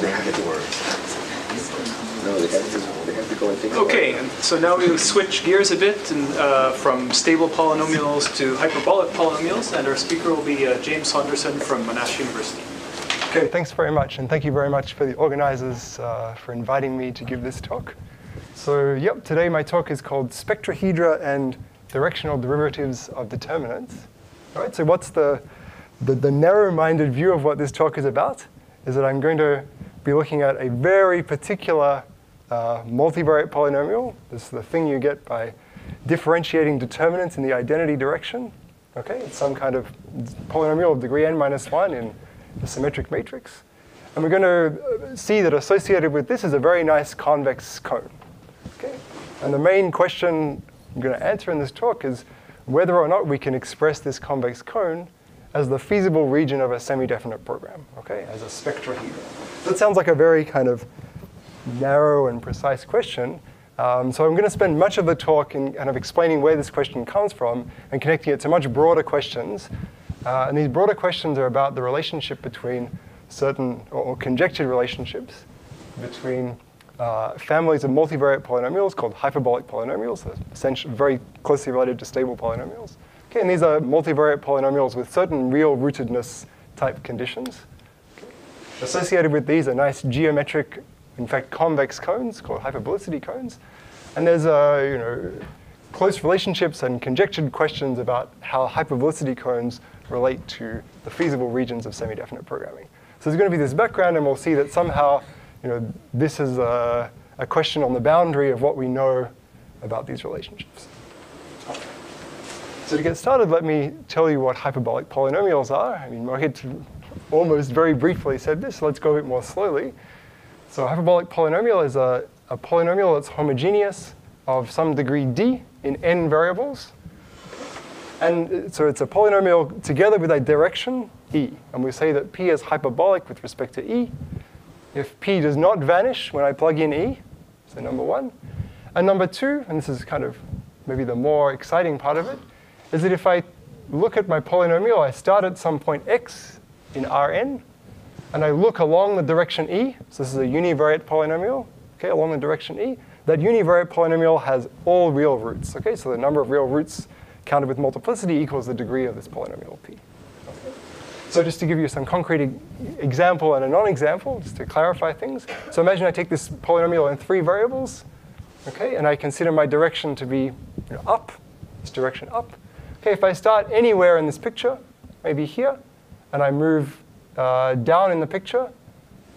they have to work. No, they have to go and think. Okay, and so now we switch gears a bit and, from stable polynomials to hyperbolic polynomials, and our speaker will be James Saunderson from Monash University. Okay, thanks very much, and thank you very much for the organizers for inviting me to give this talk. So, yep, today my talk is called Spectrahedra and Directional Derivatives of Determinants. All right, so what's the narrow-minded view of what this talk is about is that I'm going to be looking at a very particular multivariate polynomial. This is the thing you get by differentiating determinants in the identity direction. Okay, it's some kind of polynomial of degree n-1 in a symmetric matrix. And we're going to see that associated with this is a very nice convex cone. Okay? And the main question I'm going to answer in this talk is whether or not we can express this convex cone as the feasible region of a semi-definite program, okay, as a spectrahedra. That sounds like a very kind of narrow and precise question. So I'm going to spend much of the talk in kind of explaining where this question comes from and connecting it to much broader questions. And these broader questions are about the relationship between certain, or conjectured relationships between families of multivariate polynomials called hyperbolic polynomials, essentially very closely related to stable polynomials. Okay, and these are multivariate polynomials with certain real rootedness type conditions. Okay. Associated with these are nice geometric, in fact, convex cones called hyperbolicity cones. And there's close relationships and conjectured questions about how hyperbolicity cones relate to the feasible regions of semi-definite programming. So there's going to be this background, and we'll see that somehow this is a question on the boundary of what we know about these relationships. So to get started, let me tell you what hyperbolic polynomials are. I mean, Mohit almost very briefly said this. Let's go a bit more slowly. So a hyperbolic polynomial is a polynomial that's homogeneous of some degree d in n variables. And so it's a polynomial together with a direction, e. And we say that p is hyperbolic with respect to e if p does not vanish when I plug in e, so number one. And number two, and this is kind of maybe the more exciting part of it, is that if I look at my polynomial, I start at some point x in Rn, and I look along the direction e. So this is a univariate polynomial, okay, along the direction e. That univariate polynomial has all real roots, okay? So the number of real roots counted with multiplicity equals the degree of this polynomial p. Okay. So just to give you some concrete example and a non-example, just to clarify things. So imagine I take this polynomial in 3 variables, okay, and I consider my direction to be up, this direction up. Okay, if I start anywhere in this picture, maybe here, and I move down in the picture,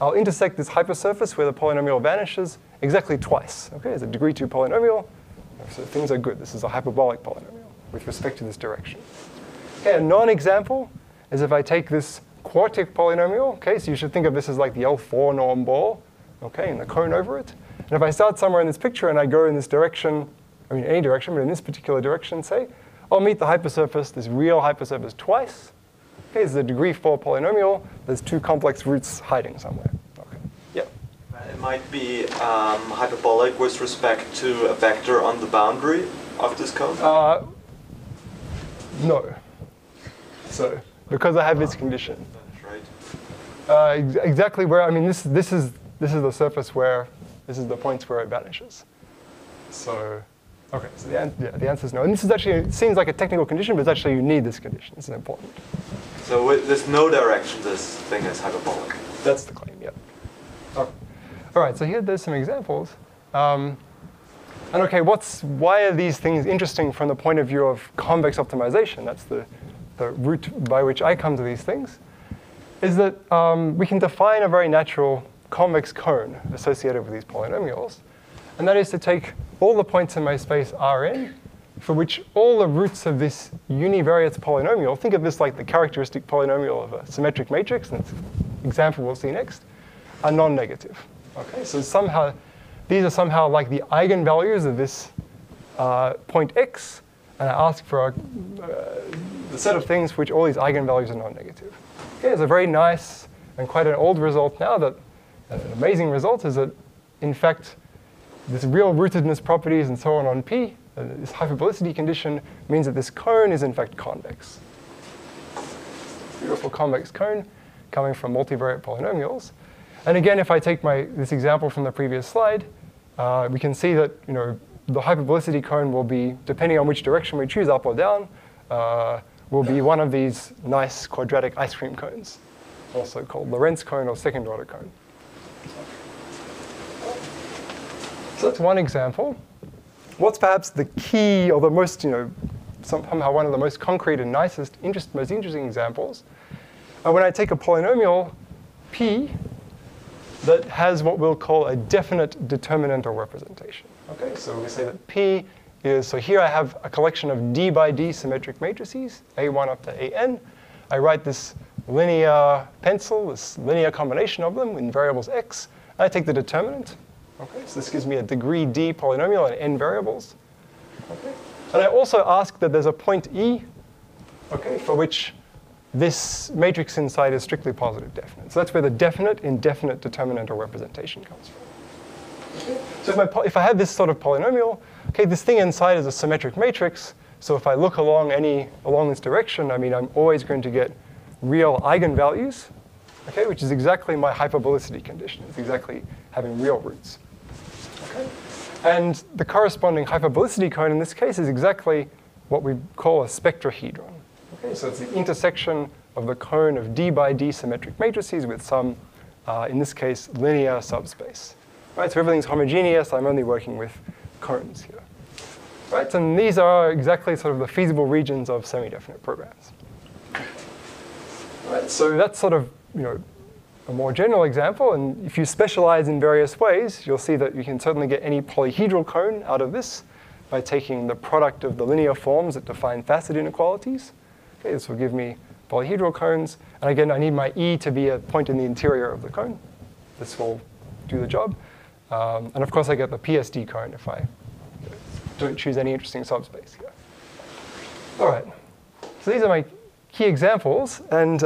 I'll intersect this hypersurface where the polynomial vanishes exactly twice. Okay, it's a degree 2 polynomial, so things are good. This is a hyperbolic polynomial with respect to this direction. Okay, a non-example is if I take this quartic polynomial. Okay, so you should think of this as like the L4 norm ball, okay, and the cone over it. And if I start somewhere in this picture and I go in this direction, I mean any direction, but in this particular direction, say, I'll meet the hypersurface, this real hypersurface, twice. Okay, this is a degree 4 polynomial. There's 2 complex roots hiding somewhere. Okay, yeah. It might be hyperbolic with respect to a vector on the boundary of this cone? No. So, because I have this condition. That's right. Exactly where, I mean, this is the surface where, this is the points where it vanishes. So, okay, so the answer is no. And this is actually, it seems like a technical condition, but it's actually you need this condition. It's important. So with no direction, this thing is hyperbolic. That's the claim, yeah. Okay. All right, so here there's some examples. And okay, why are these things interesting from the point of view of convex optimization? That's the route by which I come to these things. Is that we can define a very natural convex cone associated with these polynomials. And that is to take all the points in my space Rn, for which all the roots of this univariate polynomial, think of this like the characteristic polynomial of a symmetric matrix, and it's an example we'll see next, are non-negative. Okay, so somehow, these are somehow like the eigenvalues of this point x, and I ask for the set of things for which all these eigenvalues are non-negative. Okay, it's a very nice and quite an old result now, that an amazing result is that, in fact, this real rootedness properties and so on P, this hyperbolicity condition, means that this cone is in fact convex. Beautiful convex cone coming from multivariate polynomials. And again, if I take this example from the previous slide, we can see that the hyperbolicity cone will be, depending on which direction we choose, up or down, will be one of these nice quadratic ice cream cones, also called Lorentz cone or second order cone. So that's one example. What's perhaps the key or the most, somehow one of the most concrete and most interesting examples are when I take a polynomial p that has what we'll call a definite determinant or representation. Okay, so we say that p is, so here I have a collection of d by d symmetric matrices, a1 up to an. I write this linear pencil, this linear combination of them in variables x. I take the determinant. Okay, so this gives me a degree d polynomial and n variables. Okay. And I also ask that there's a point E, okay, for which this matrix inside is strictly positive definite. So that's where the definite indefinite determinant or representation comes from. Okay. So if I have this sort of polynomial, okay, this thing inside is a symmetric matrix. So if I look along this direction, I'm always going to get real eigenvalues, okay, which is exactly my hyperbolicity condition. It's exactly having real roots. Okay. And the corresponding hyperbolicity cone in this case is exactly what we call a spectrahedron. Okay, so it's the intersection of the cone of d by d symmetric matrices with some, in this case, linear subspace. Right, so everything's homogeneous. I'm only working with cones here. Right, and these are exactly sort of the feasible regions of semi-definite programs. Right, so that's sort of, a more general example, and if you specialize in various ways, you'll see that you can certainly get any polyhedral cone out of this by taking the product of the linear forms that define facet inequalities. Okay, this will give me polyhedral cones, and again, I need my E to be a point in the interior of the cone. This will do the job. And of course, I get the PSD cone if I don't choose any interesting subspace here. All right, so these are my key examples, and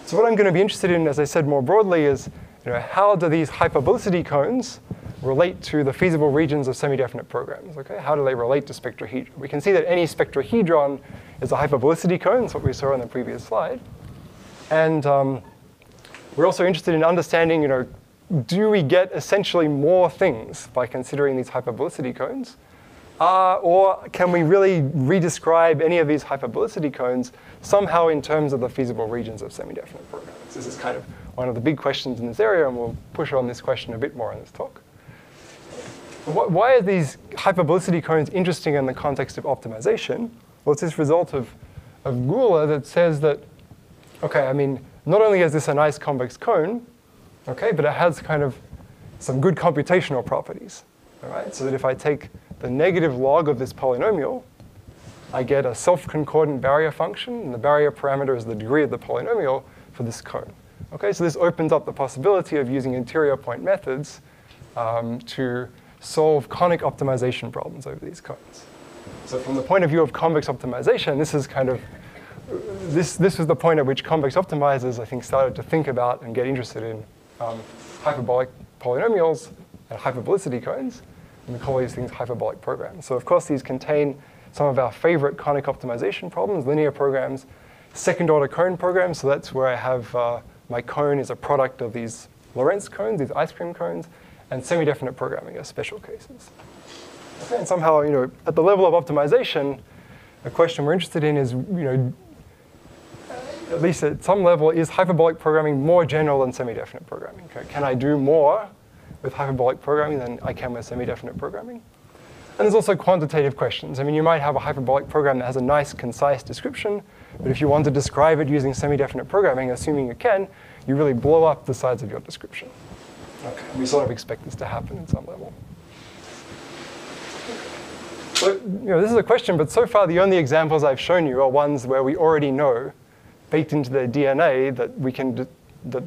so what I'm going to be interested in, as I said more broadly, is how do these hyperbolicity cones relate to the feasible regions of semi-definite programs? Okay, how do they relate to spectrahedron? We can see that any spectrahedron is a hyperbolicity cone. That's what we saw in the previous slide. And we're also interested in understanding, do we get essentially more things by considering these hyperbolicity cones? Or can we really redescribe any of these hyperbolicity cones somehow in terms of the feasible regions of semi-definite programs? This is kind of one of the big questions in this area, and we'll push on this question a bit more in this talk. Why are these hyperbolicity cones interesting in the context of optimization? Well, it's this result of Gula that says that, okay, not only is this a nice convex cone, okay, but it has kind of some good computational properties. All right, so that if I take the negative log of this polynomial, I get a self-concordant barrier function, and the barrier parameter is the degree of the polynomial for this cone. Okay, so this opens up the possibility of using interior point methods to solve conic optimization problems over these cones. So from the point of view of convex optimization, this is kind of, this was the point at which convex optimizers, I think, started to think about and get interested in hyperbolic polynomials and hyperbolicity cones. And we call these things hyperbolic programs. So of course, these contain some of our favorite conic optimization problems, linear programs, second order cone programs. So that's where I have my cone is a product of these Lorentz cones, these ice cream cones, and semi-definite programming are special cases. Okay, and somehow, at the level of optimization, a question we're interested in is, at least at some level, is hyperbolic programming more general than semi-definite programming? Okay, can I do more with hyperbolic programming than I can with semi-definite programming? And there's also quantitative questions. You might have a hyperbolic program that has a nice, concise description, but if you want to describe it using semi-definite programming, assuming you can, you really blow up the size of your description. Okay, we sort of expect this to happen at some level. So, this is a question, but so far the only examples I've shown you are ones where we already know, baked into their DNA, that we can, that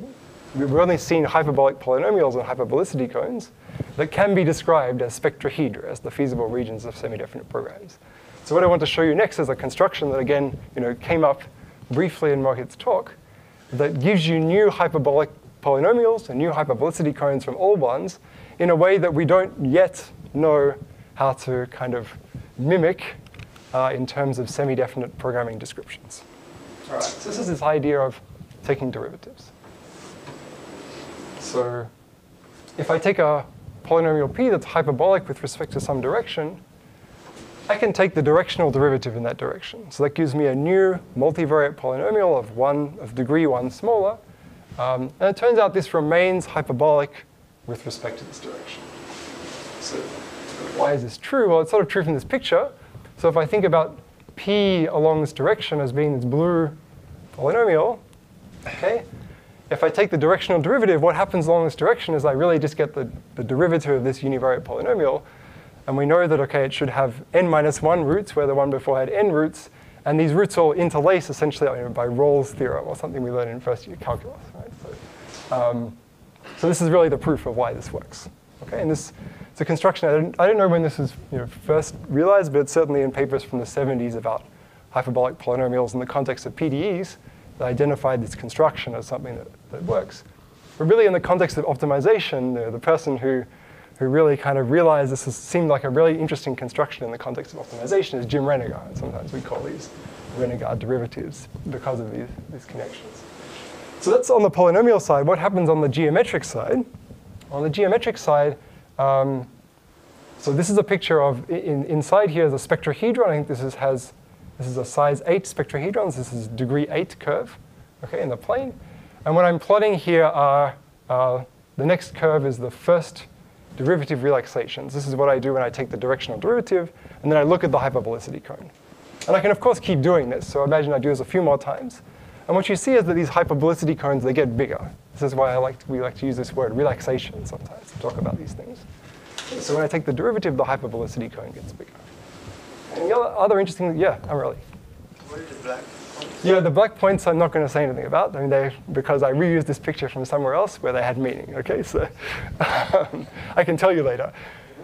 we've only seen hyperbolic polynomials and hyperbolicity cones that can be described as spectrahedra, as the feasible regions of semi-definite programs. So what I want to show you next is a construction that, again, came up briefly in Mohit's talk, that gives you new hyperbolic polynomials and new hyperbolicity cones from old ones in a way that we don't yet know how to kind of mimic in terms of semi-definite programming descriptions. All right, so this is this idea of taking derivatives. So if I take a polynomial p that's hyperbolic with respect to some direction, I can take the directional derivative in that direction. So that gives me a new multivariate polynomial of degree 1 smaller. And it turns out this remains hyperbolic with respect to this direction. So why is this true? Well, it's sort of true from this picture. So if I think about p along this direction as being this blue polynomial, okay, if I take the directional derivative, what happens along this direction is I really just get the derivative of this univariate polynomial. And we know that, okay, it should have n minus 1 roots, where the one before had n roots. And these roots all interlace essentially by Rolle's theorem, or something we learned in first year calculus. Right? So this is really the proof of why this works. Okay, and it's a construction, I don't know when this was first realized, but it's certainly in papers from the 70s about hyperbolic polynomials in the context of PDEs that identified this construction as something that works. But really in the context of optimization, the person who really kind of realized this seemed like a really interesting construction in the context of optimization is Jim Rennegar. And sometimes we call these Rennegar derivatives because of these connections. So that's on the polynomial side. What happens on the geometric side? On the geometric side, so this is a picture of, inside here is a spectrahedron. I think this is a size 8 spectrahedron. This is degree 8 curve, okay, in the plane. And what I'm plotting here are, the next curve is the first derivative relaxations. This is what I do when I take the directional derivative, and then I look at the hyperbolicity cone. And I can, of course, keep doing this. So imagine I do this a few more times. And what you see is that these hyperbolicity cones, they get bigger. This is why we like to use this word relaxation sometimes to talk about these things. So when I take the derivative, the hyperbolicity cone gets bigger. And the other interesting, yeah, I'm really. What are the black points? Yeah, the black points I'm not going to say anything about. I mean, because I reused this picture from somewhere else where they had meaning. Okay, so I can tell you later.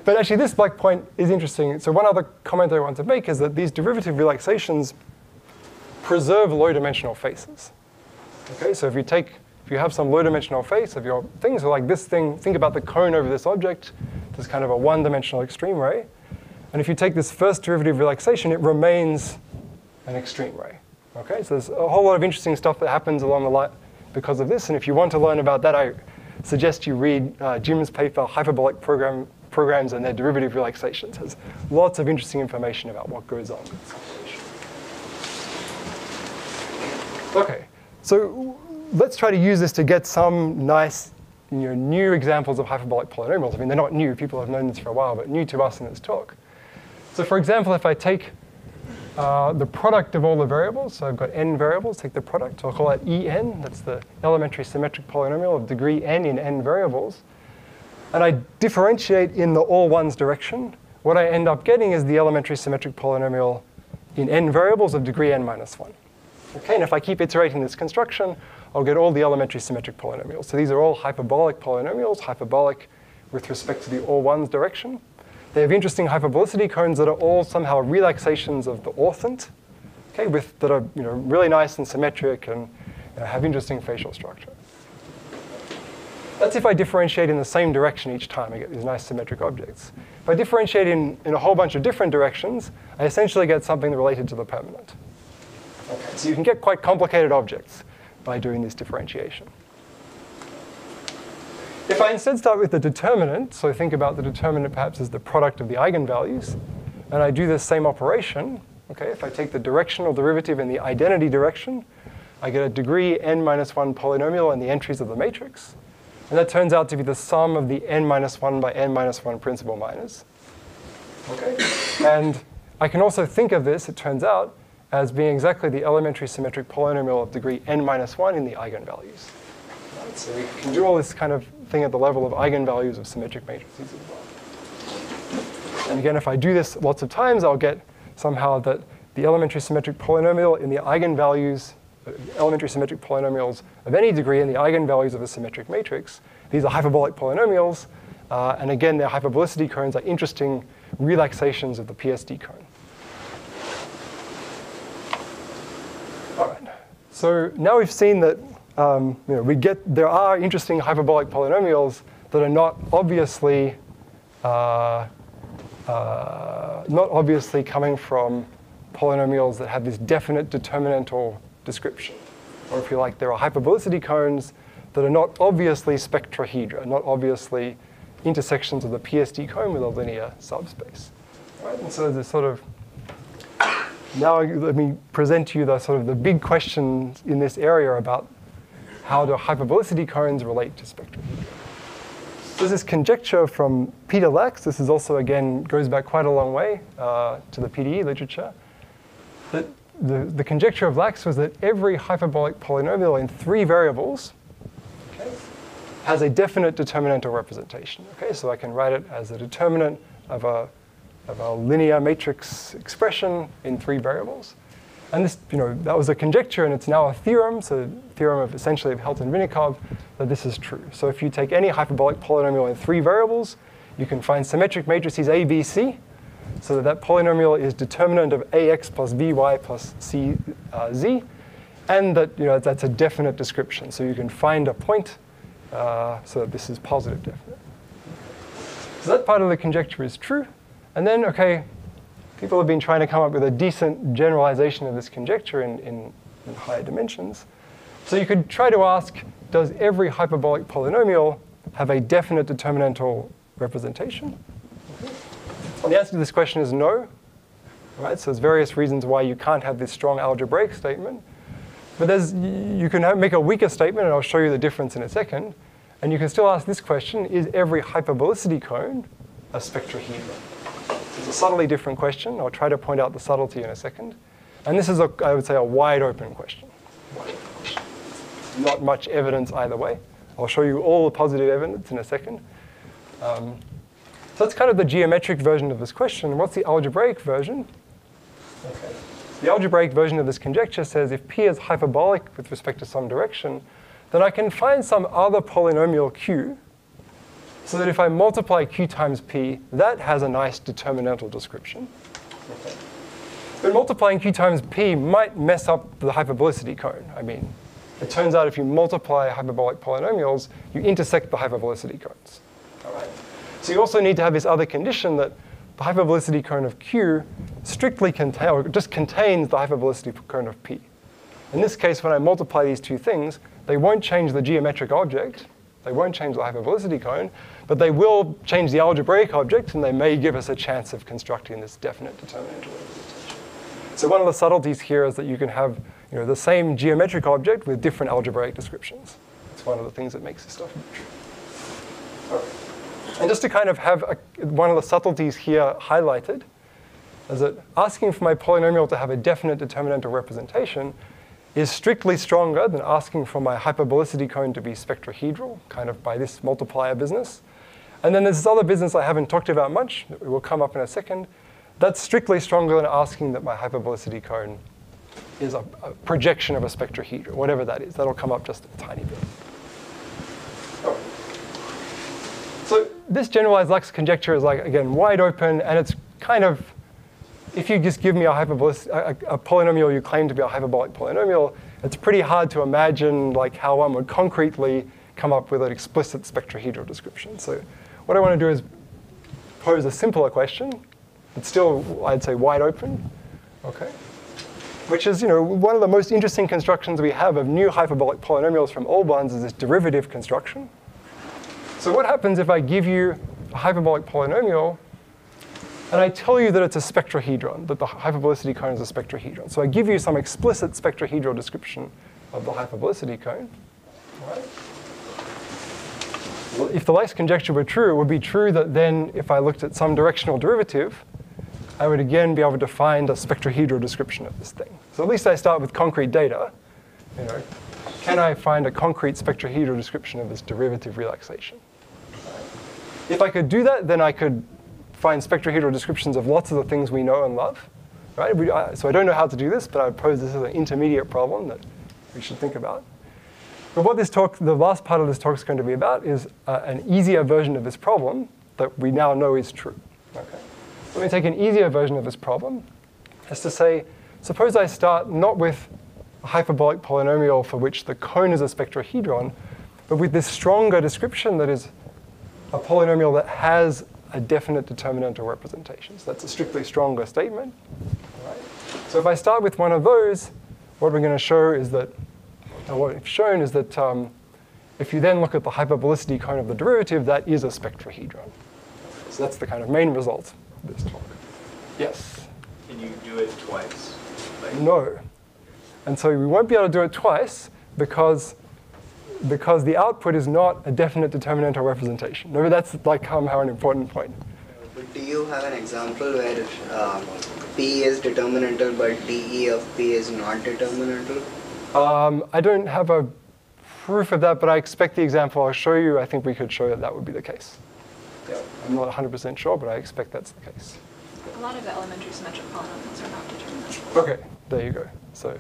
But actually, this black point is interesting. So one other comment I want to make is that these derivative relaxations preserve low-dimensional faces. Okay, so if you have some low-dimensional face of your things, so like this thing, think about the cone over this object. This kind of a one-dimensional extreme ray. And if you take this first derivative relaxation, it remains an extreme ray. Okay, so there's a whole lot of interesting stuff that happens along the line because of this. And if you want to learn about that, I suggest you read Jim's paper, Hyperbolic Programs and Their Derivative Relaxations. It has lots of interesting information about what goes on with this operation. Okay, so let's try to use this to get some nice new examples of hyperbolic polynomials. I mean, they're not new. People have known this for a while, but new to us in this talk. So for example, if I take the product of all the variables, so I've got n variables, take the product, so I'll call that En. That's the elementary symmetric polynomial of degree n in n variables. And I differentiate in the all ones direction. What I end up getting is the elementary symmetric polynomial in n variables of degree n minus 1. Okay, and if I keep iterating this construction, I'll get all the elementary symmetric polynomials. So these are all hyperbolic polynomials, hyperbolic with respect to the all ones direction. They have interesting hyperbolicity cones that are all somehow relaxations of the orthant, okay, that are really nice and symmetric and have interesting facial structure. That's if I differentiate in the same direction each time. I get these nice symmetric objects. If I differentiate in a whole bunch of different directions, I essentially get something related to the permanent. Okay, so you can get quite complicated objects by doing this differentiation. If I instead start with the determinant, so think about the determinant perhaps as the product of the eigenvalues, and I do this same operation, okay, if I take the directional derivative in the identity direction, I get a degree n minus 1 polynomial in the entries of the matrix. And that turns out to be the sum of the n minus 1 by n minus 1 principal minors. Okay? And I can also think of this, it turns out, as being exactly the elementary symmetric polynomial of degree n minus 1 in the eigenvalues. Right? So we can do all this kind of thing at the level of eigenvalues of symmetric matrices as well. And again, if I do this lots of times, I'll get somehow that the elementary symmetric polynomial in the eigenvalues, elementary symmetric polynomials of any degree in the eigenvalues of a symmetric matrix, these are hyperbolic polynomials. And again, their hyperbolicity cones are interesting relaxations of the PSD cone. All right. So now we've seen that there are interesting hyperbolic polynomials that are not obviously coming from polynomials that have this definite determinantal description. Or if you like, there are hyperbolicity cones that are not obviously spectrahedra, not obviously intersections of the PSD cone with a linear subspace. Right? And so there's sort of, now let me present to you the sort of the big questions in this area about how do hyperbolicity cones relate to spectrahedra. There's this conjecture from Peter Lax. This is also, again, goes back quite a long way to the PDE literature. That the conjecture of Lax was that every hyperbolic polynomial in 3 variables has a definite determinantal representation. Okay, so I can write it as a determinant of a linear matrix expression in 3 variables. And this, that was a conjecture, and it's now a theorem, so theorem of essentially of Helton-Vinnikov, that this is true. So if you take any hyperbolic polynomial in 3 variables, you can find symmetric matrices A, B, C, so that polynomial is determinant of AX plus VY plus C, Z, and that that's a definite description. So you can find a point so that this is positive definite. So that part of the conjecture is true. And then, okay, people have been trying to come up with a decent generalization of this conjecture in higher dimensions. So you could try to ask, does every hyperbolic polynomial have a definite determinantal representation? And the answer to this question is no. Right? So there's various reasons why you can't have this strong algebraic statement. But you can make a weaker statement, and I'll show you the difference in a second. And you can still ask this question, is every hyperbolicity cone a spectrahedra? It's a subtly different question. I'll try to point out the subtlety in a second. And this is, I would say, a wide open question. Not much evidence either way. I'll show you all the positive evidence in a second. So that's kind of the geometric version of this question. What's the algebraic version? Okay. The algebraic version of this conjecture says if P is hyperbolic with respect to some direction, then I can find some other polynomial Q, so that if I multiply Q times P, that has a nice determinantal description. Okay. But multiplying Q times P might mess up the hyperbolicity cone. I mean, it turns out if you multiply hyperbolic polynomials, you intersect the hyperbolicity cones. All right. So you also need to have this other condition that the hyperbolicity cone of Q strictly just contains the hyperbolicity cone of P. In this case, when I multiply these 2 things, they won't change the geometric object. They won't change the hyperbolicity cone, but they will change the algebraic object, and they may give us a chance of constructing this definite determinantal representation. So one of the subtleties here is that you can have the same geometric object with different algebraic descriptions. It's one of the things that makes this stuff true. All right. And just to kind of have one of the subtleties here highlighted, is that asking for my polynomial to have a definite determinantal representation is strictly stronger than asking for my hyperbolicity cone to be spectrahedral, kind of by this multiplier business. And then there's this other business I haven't talked about much, that will come up in a second. That's strictly stronger than asking that my hyperbolicity cone is a projection of a spectrahedra, whatever that is. That'll come up just a tiny bit. Right. So this generalized Lax conjecture is, like, again, wide open, and it's kind of, if you just give me a polynomial you claim to be a hyperbolic polynomial, it's pretty hard to imagine how one would concretely come up with an explicit spectrahedral description. So what I want to do is pose a simpler question. It's still, I'd say, wide open, okay? Which is, one of the most interesting constructions we have of new hyperbolic polynomials from old ones is this derivative construction. So what happens if I give you a hyperbolic polynomial and I tell you that it's a spectrahedron, that the hyperbolicity cone is a spectrahedron? So I give you some explicit spectrahedral description of the hyperbolicity cone. All right? Well, if the Lax conjecture were true, it would be true that then if I looked at some directional derivative, I would again be able to find a spectrahedral description of this thing. So at least I start with concrete data. Can I find a concrete spectrahedral description of this derivative relaxation? If I could do that, then I could find spectrahedral descriptions of lots of the things we know and love. Right? So I don't know how to do this, but I would pose this as an intermediate problem that we should think about. But what this talk, the last part of this talk is going to be about is an easier version of this problem that we now know is true. Okay. Let me take an easier version of this problem. As to say, suppose I start not with a hyperbolic polynomial for which the cone is a spectrahedron, but with this stronger description that is a polynomial that has a definite determinantal representation. So that's a strictly stronger statement. Right? So if I start with one of those, what we're going to show is that, what we've shown is that if you then look at the hyperbolicity cone of the derivative, that is a spectrahedron. So that's the kind of main result of this talk. Yes? Can you do it twice? No. And so we won't be able to do it twice because the output is not a definite determinantal representation. Remember, that's like somehow an important point. But do you have an example where P is determinantal but DE of P is not determinantal? I don't have a proof of that, but I expect the example I'll show you, I think we could show that that would be the case. Yeah. I'm not 100% sure, but I expect that's the case. A lot of the elementary symmetric polynomials are not determinantal. OK, there you go. So,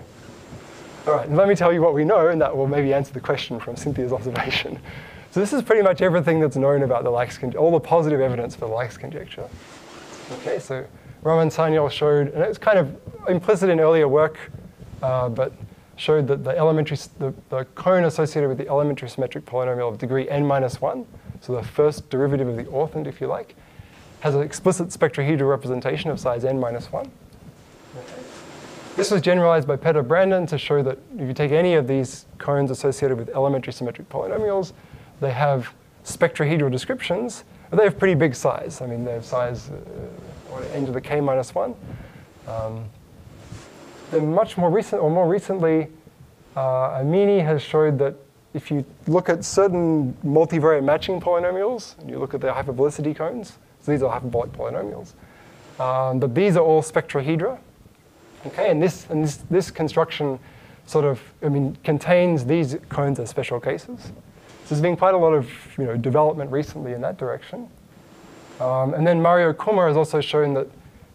all right, let me tell you what we know, and that will maybe answer the question from Cynthia's observation. So this is pretty much everything that's known about the Lax conjecture, all the positive evidence for the Lax conjecture. OK, so Raman Sanyal showed, and it's kind of implicit in earlier work, but showed that the cone associated with the elementary symmetric polynomial of degree n-1, so the first derivative of the orthant, if you like, has an explicit spectrahedral representation of size n-1. Okay. This was generalized by Peter Brandon to show that if you take any of these cones associated with elementary symmetric polynomials, they have spectrahedral descriptions, but they have pretty big size. I mean, they have size n to the k-1. Then much more recent, or more recently, Amini has showed that if you look at certain multivariate matching polynomials, and you look at their hyperbolicity cones, so these are hyperbolic polynomials, that these are all spectrahedra. Okay, and this construction sort of, contains these cones as special cases. So there's been quite a lot of development recently in that direction. And then Mario Kumar has also shown that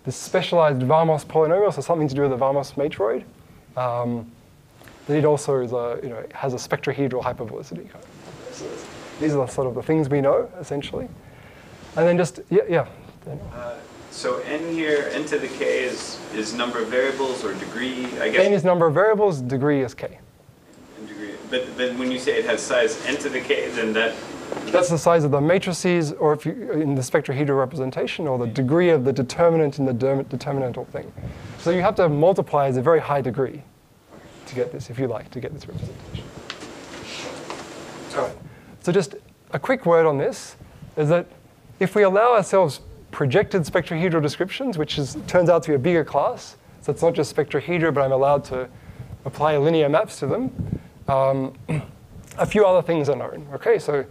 this specialized Varmos polynomial, so something to do with the Varmos matroid, that it also is has a spectrahedral hyperbolicity cone. So these are sort of the things we know, essentially. And then just, yeah. So n here, n to the k is number of variables or degree, I guess? N is number of variables, degree is k. Degree. But when you say it has size n to the k, then that's the size of the matrices, or if you, in the spectrahedral representation, or the degree of the determinant in the determinantal thing. So you have to multiply as a very high degree to get this, if you like, to get this representation. All right. So just a quick word on this is that if we allow ourselves projected spectrahedral descriptions, which turns out to be a bigger class, so it's not just spectrahedra, but I'm allowed to apply linear maps to them, a few other things are known. Okay, so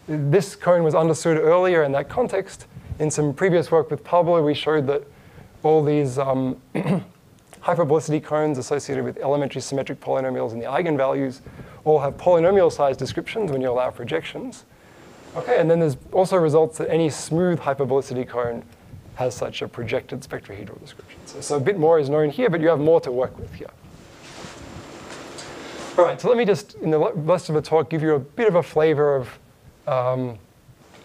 this cone was understood earlier in that context. In some previous work with Pablo, we showed that all these hyperbolicity cones associated with elementary symmetric polynomials and the eigenvalues all have polynomial-sized descriptions when you allow projections. Okay, and then there's also results that any smooth hyperbolicity cone has such a projected spectrahedral description. So a bit more is known here, but you have more to work with here. All right, so let me just, in the rest of the talk, give you a bit of a flavor of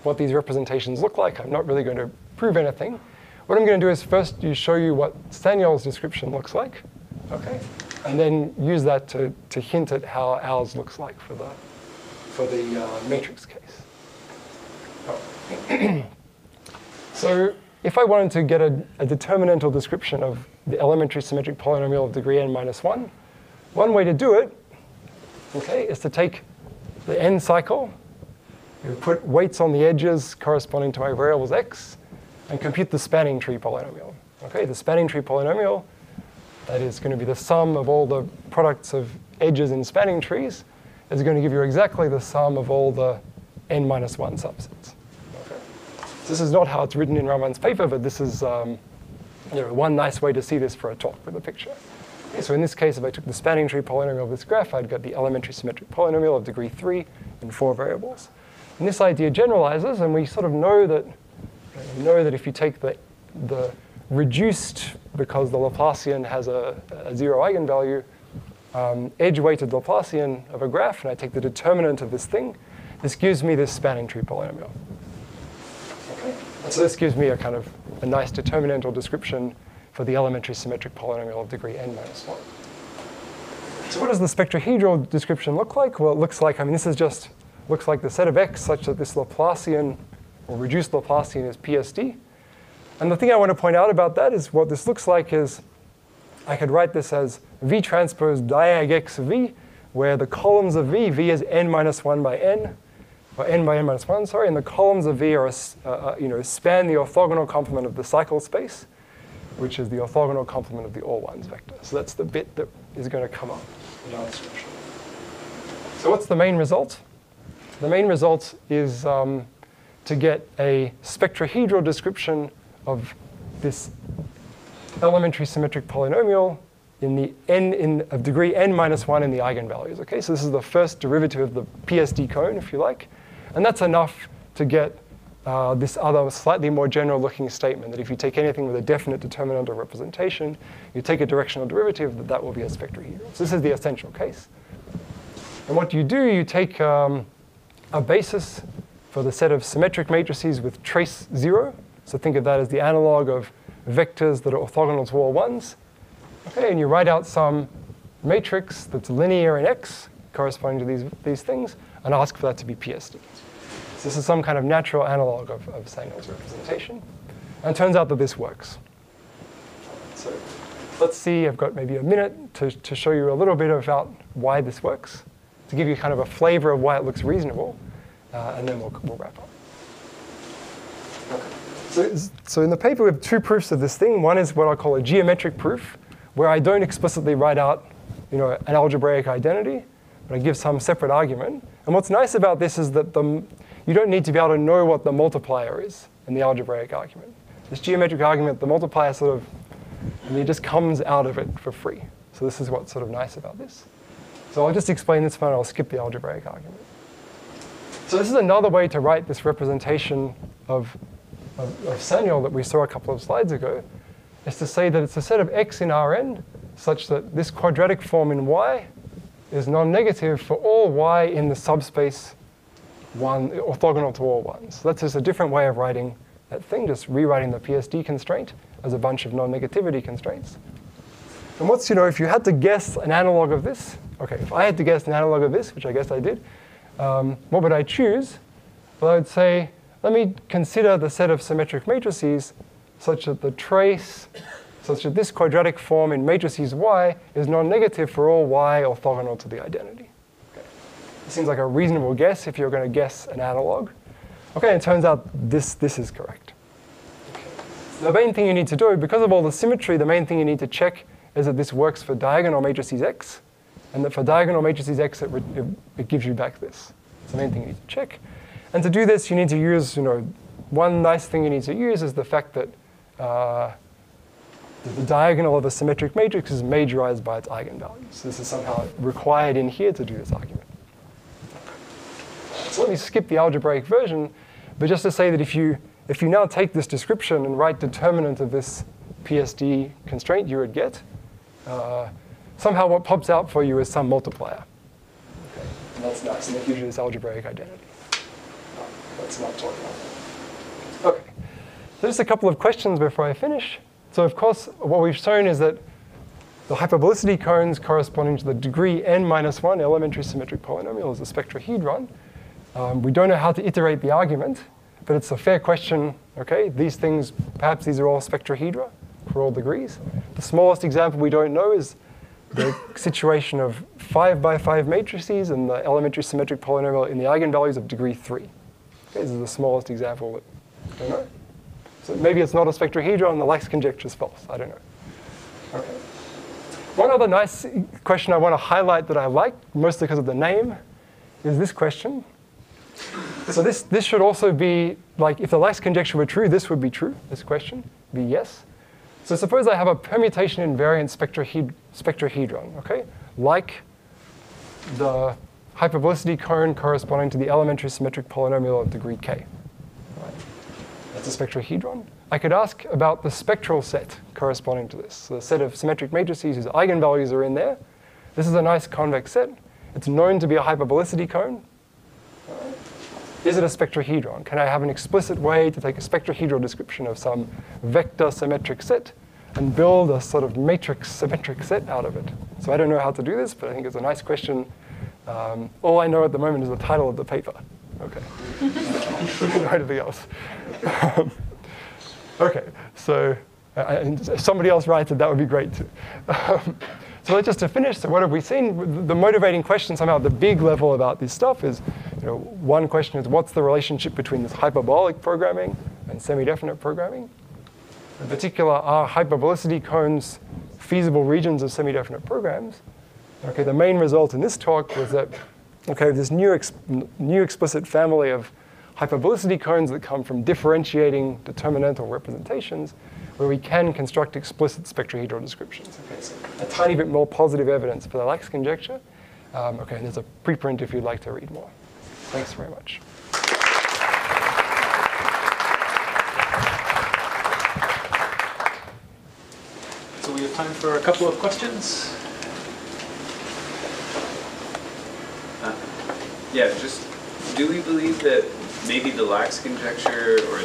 what these representations look like. I'm not really going to prove anything. What I'm going to do is first show you what Stanyol's description looks like, okay, and then use that to hint at how ours looks like for the matrix case. So if I wanted to get a determinantal description of the elementary symmetric polynomial of degree n-1, one way to do it, okay, is to take the n cycle, you put weights on the edges corresponding to my variables x, and compute the spanning tree polynomial. Okay, the spanning tree polynomial, that is going to be the sum of all the products of edges in spanning trees, is going to give you exactly the sum of all the n-1 subsets. Okay. So this is not how it's written in Raman's paper, but this is one nice way to see this for a talk with a picture. Okay, so in this case, if I took the spanning tree polynomial of this graph, I'd get the elementary symmetric polynomial of degree 3 in 4 variables. And this idea generalizes, and we sort of know that if you take the reduced, because the Laplacian has a 0 eigenvalue, edge-weighted Laplacian of a graph, and I take the determinant of this thing, this gives me this spanning tree polynomial. Okay. And so this gives me a kind of a nice determinantal description for the elementary symmetric polynomial of degree n-1. So what does the spectrahedral description look like? Well, it looks like, this is just, looks like the set of x such that this Laplacian, or reduced Laplacian, is PSD. And the thing I want to point out about that is what this looks like is I could write this as V transpose diag x of V, where the columns of V is n minus 1 by n, or n by n minus 1, sorry, and the columns of V are, span the orthogonal complement of the cycle space, which is the orthogonal complement of the all ones vector. So that's the bit that is going to come up in our description. So what's the main result? The main result is to get a spectrahedral description of this elementary symmetric polynomial in the of degree n minus 1 in the eigenvalues. Okay, so this is the first derivative of the PSD cone, if you like. And that's enough to get this other slightly more general looking statement that if you take anything with a definite determinant or representation, you take a directional derivative, that will be a spectrahedral. So this is the essential case. And what you do, you take a basis for the set of symmetric matrices with trace 0. So think of that as the analog of vectors that are orthogonal to all ones. Okay, and you write out some matrix that's linear in X corresponding to these things, and ask for that to be PSD. So this is some kind of natural analog of Samuel's representation. And it turns out that this works. So let's see, I've got maybe a minute to show you a little bit about why this works, to give you kind of a flavor of why it looks reasonable, and then we'll wrap up. Okay. So in the paper, we have two proofs of this thing. One is what I call a geometric proof, where I don't explicitly write out an algebraic identity, but I give some separate argument. And what's nice about this is that you don't need to be able to know what the multiplier is in the algebraic argument. This geometric argument, the multiplier it just comes out of it for free. So this is what's sort of nice about this. So I'll just explain this one, and I'll skip the algebraic argument. So this is another way to write this representation of Samuel that we saw a couple of slides ago, is to say that it's a set of x in Rn such that this quadratic form in Y is non-negative for all Y in the subspace 1 orthogonal to all ones. So that's just a different way of writing that thing, just rewriting the PSD constraint as a bunch of non-negativity constraints. And if you had to guess an analog of this, okay, if I had to guess an analog of this, which I guess I did, what would I choose? Well, I would say, let me consider the set of symmetric matrices such that this quadratic form in matrices Y is non-negative for all Y orthogonal to the identity. Okay. It seems like a reasonable guess if you're going to guess an analog. Okay, and it turns out this is correct. Okay. The main thing you need to do, because of all the symmetry, the main thing you need to check is that this works for diagonal matrices X, and that for diagonal matrices X, it gives you back this. It's the main thing you need to check. And to do this, you need to use, one nice thing you need to use is the fact that the diagonal of a symmetric matrix is majorized by its eigenvalues. So this is somehow required in here to do this argument. So let me skip the algebraic version, but just to say that if you now take this description and write determinant of this PSD constraint you would get, somehow what pops out for you is some multiplier. Okay. And that's nice, and that gives you this algebraic identity. Let's not talk about that. Okay. So just a couple of questions before I finish. So of course, what we've shown is that the hyperbolicity cones corresponding to the degree n minus 1 elementary symmetric polynomial is a spectrahedron. We don't know how to iterate the argument, but it's a fair question. Okay, these things, perhaps these are all spectrahedra for all degrees. The smallest example we don't know is the situation of 5 by 5 matrices and the elementary symmetric polynomial in the eigenvalues of degree 3. Okay, this is the smallest example that we don't know. So maybe it's not a spectrahedron and the Lax conjecture is false. I don't know. Okay. One other nice question I want to highlight that I like, mostly because of the name, is this question. So this should also be, like, if the Lax conjecture were true, this would be true, this question, be yes. So suppose I have a permutation invariant spectrahedron, okay? Like the hyperbolicity cone corresponding to the elementary symmetric polynomial of degree k. Right? That's a spectrahedron. I could ask about the spectral set corresponding to this. So the set of symmetric matrices whose eigenvalues are in there. This is a nice convex set. It's known to be a hyperbolicity cone. Right. Is it a spectrahedron? Can I have an explicit way to take a spectrahedral description of some vector symmetric set and build a sort of matrix symmetric set out of it? So I don't know how to do this, but I think it's a nice question. All I know at the moment is the title of the paper. Okay. I don't know anything else. Okay, so if somebody else writes it, that would be great too. So just to finish, so what have we seen? The motivating question somehow at the big level about this stuff is, one question is what's the relationship between this hyperbolic programming and semi-definite programming? In particular, are hyperbolicity cones feasible regions of semi-definite programs? Okay, the main result in this talk was that, okay, this new explicit family of hyperbolicity cones that come from differentiating determinantal representations, where we can construct explicit spectrahedral descriptions. Okay, so a tiny bit more positive evidence for the lax conjecture. Okay, and there's a preprint if you'd like to read more. Thanks very much. So we have time for a couple of questions. Yeah, just do we believe that maybe the lax conjecture or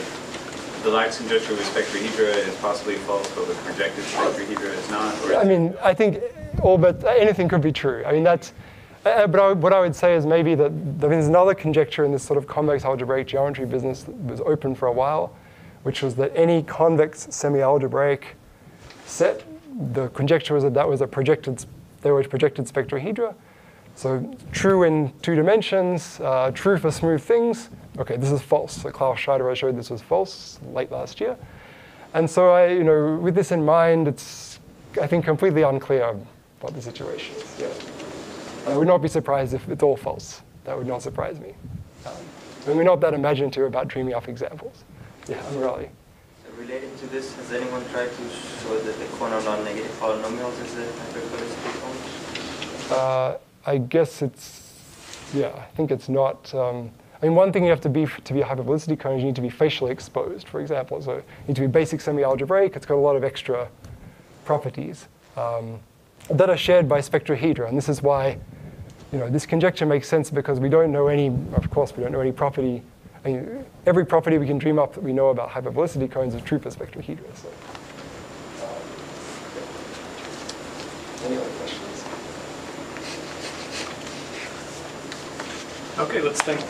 the lax conjecture with spectrahedra is possibly false, but with projected spectrahedra is not? Or I mean, I think all but anything could be true. I mean, that's, but what I would say is maybe that there's another conjecture in this sort of convex algebraic geometry business that was open for a while, which was that any convex semi-algebraic set, the conjecture was that that was a projected, they were projected spectrahedra. So true in 2 dimensions, true for smooth things. Okay, this is false. So Klaus Scheider showed this was false late last year. And so with this in mind, it's, I think, completely unclear what the situation is. Yeah. I would not be surprised if it's all false. That would not surprise me. We're not that imaginative about dreaming up examples. Yeah, I'm really. Related to this, has anyone tried to show that the cone of non-negative polynomials is a hyperbolicity cone? I guess it's, yeah, I think it's not. I mean, one thing you have to be a hyperbolicity cone is you need to be facially exposed, for example. So you need to be basic semi-algebraic. It's got a lot of extra properties that are shared by spectrahedra. And this is why this conjecture makes sense, because we don't know any, of course, we don't know any property. I mean, every property we can dream up that we know about hyperbolicity cones is true for spectrahedra. So, any other questions? Okay, let's thank.